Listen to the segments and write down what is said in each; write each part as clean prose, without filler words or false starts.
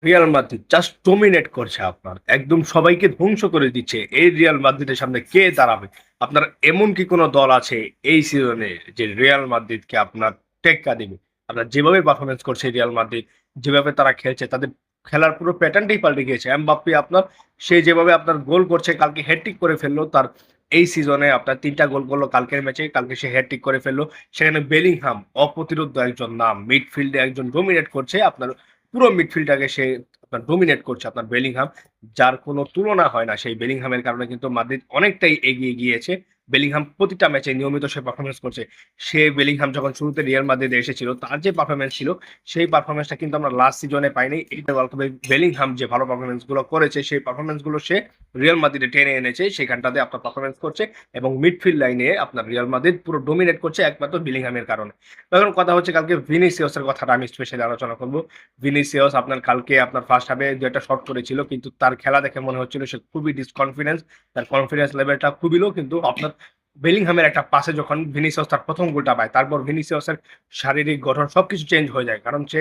Real Madrid just dominate করছে, আপনার একদম সবাইকে ধ্বংস করে দিচ্ছে। এই রিয়াল মাদ্রিদের সামনে কে দাঁড়াবে? আপনার এমন কি কোনো দল আছে এই সিজনে যে রিয়াল মাদ্রিদকে আপনার টেক্কা দিবে? আপনার যেভাবে পারফরমেন্স করছে রিয়াল মাদ্রিদ, যেভাবে তারা খেলছে, তাদের খেলার পুরো প্যাটার্নটাই পাল্টে গিয়েছে। এমবাপ্পে আপনার সে যেভাবে আপনার গোল করছে, কালকে হ্যাটট্রিক করে ফেললো তার। এই সিজনে আপনার 3টা গোল করলো কালকের ম্যাচে, কালকে সে হ্যাটট্রিক করে ফেললো। সেখানে বেলিংহাম অপ্রতিরোধ্য একজন নাম, মিডফিল্ডে একজন ডোমিনেট করছে আপনার পুরো মিডফিল্ডটাকে সে আপনার ডোমিনেট করছে আপনার বেলিংহাম, যার কোনো তুলনা হয় না। সেই বেলিংহামের কারণে কিন্তু মাদ্রিদ অনেকটাই এগিয়ে গিয়েছে। বেলিংহাম প্রতিটা ম্যাচে নিয়মিত সে পারফরমেন্স করছে। সে বেলিংহাম যখন শুরুতে রিয়াল মাদ্রিদে এসেছিল, তার যে পারফরমেন্স ছিল, সেই পারফরমেন্সটা কিন্তু আমরা লাস্ট সিজনে পাইনি। এইটা ওয়ার্ল্ড কাপে বেলিংহাম যে ভালো পারফরমেন্স গুলো করেছে, সেই পারফরমেন্স গুলো সে রিয়াল মাদ্রিদে টেনে এনেছে, সেখানটাতে আপনার পারফরমেন্স করছে। এবং মিডফিল্ড লাইনে আপনার রিয়াল মাদ্রিদ পুরো ডোমিনেট করছে একমাত্র বেলিংহামের কারণে। এখন কথা হচ্ছে কালকে ভিনিসিয়াসের কথাটা আমি স্পেশালি আলোচনা করবো। ভিনিসিয়াস আপনার কালকে আপনার ফার্স্ট হাফে যে একটা শট করেছিল, কিন্তু তার খেলা দেখে মনে হচ্ছিল সে খুবই ডিসকনফিডেন্স, তার কনফিডেন্স লেভেলটা খুবই লো। কিন্তু আপনার বেলিংহামের একটা পাসে যখন ভিনিসিয়াস তার প্রথম গোলটা পায়, তারপর ভিনিসিয়াসের শারীরিক গঠন সবকিছু চেঞ্জ হয়ে যায়। কারণ সে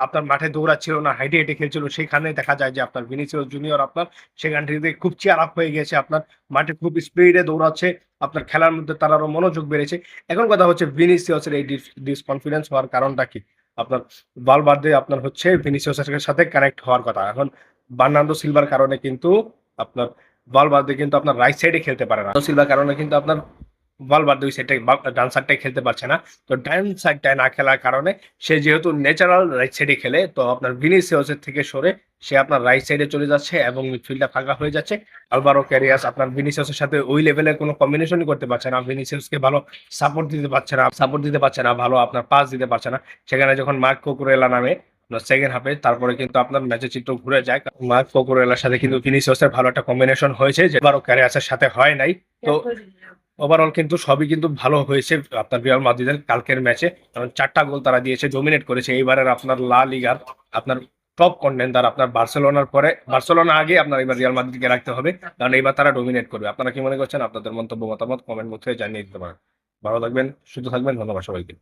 আপনার মাঠে দৌড়াচ্ছিল না, হাইটে হেঁটে খেলছিল। সেখানে দেখা যায় যে আপনার ভিনিসিয়াস জুনিয়র আপনার সেখানটিতে খুব চেয়ার আপ হয়ে গেছে, আপনার মাঠে খুব স্পিডে দৌড়াচ্ছে, আপনার খেলার মধ্যে তার আরো মনোযোগ বেড়েছে। এখন কথা হচ্ছে ভিনিসিয়াসের এই ডিসকনফিডেন্স হওয়ার কারণটা কি? আপনার ভালভার্দে আপনার হচ্ছে ভিনিসিয়াসের সাথে কানেক্ট হওয়ার কথা। এখন বার্নার্দো সিলভার কারণে কিন্তু আপনার ভালভার্দে কিন্তু আপনার রাইট সাইডে খেলতে পারে না। সিলভার কারণে কিন্তু আপনার ভালভার্দে ওই সাইডটাই ডান সাইডটাই খেলতে পারছে না। তো ডান সাইডটায় না খেলার কারণে সে যেহেতু ন্যাচারাল রাইট সাইডে খেলে, তো আপনার ভিনিসিয়াসের থেকে সরে সে আপনার রাইট সাইডে চলে যাচ্ছে এবং মিডফিল্ডটা ফাঁকা হয়ে যাচ্ছে। আলভারো ক্যারিয়াস আপনার ভিনিসিয়াসের সাথে ওই লেভেলের কোনো কম্বিনেশনই করতে পারছে না। ভিনিসিয়াসকে ভালো সাপোর্ট দিতে পারছে না, ভালো আপনার পাস দিতে পারছে না। সেখানে যখন মার্ক কোকুরেলা নামে সেকেন্ড হাফে, তারপরে কিন্তু আপনার ম্যাচের চিত্র ঘুরে যায়। মার্ক কোকুরেলার সাথে কিন্তু ভিনিসিয়াসের ভালো একটা কম্বিনেশন হয়েছে, যে আলভারো ক্যারিয়াসের সাথে হয় নাই। তো ওভারঅল কিন্তু সবই কিন্তু ভালো হয়েছে আপনার রিয়াল মাদ্রিদের কালকের ম্যাচে। কারণ 4টা গোল তারা দিয়েছে, ডোমিনেট করেছে। এইবারের আপনার লা লিগার আপনার টপ কন্টেন্ডার আপনার বার্সেলোনার পরে, বার্সেলোনা আগে আপনার এবার রিয়াল মাদ্রিদকে রাখতে হবে, কারণ এবার তারা ডোমিনেট করবে। আপনারা কি মনে করছেন? আপনাদের মন্তব্য মতামত কমেন্ট বক্সে জানিয়ে দিতে পারেন। ভালো থাকবেন, সুস্থ থাকবেন, ধন্যবাদ সবাইকে।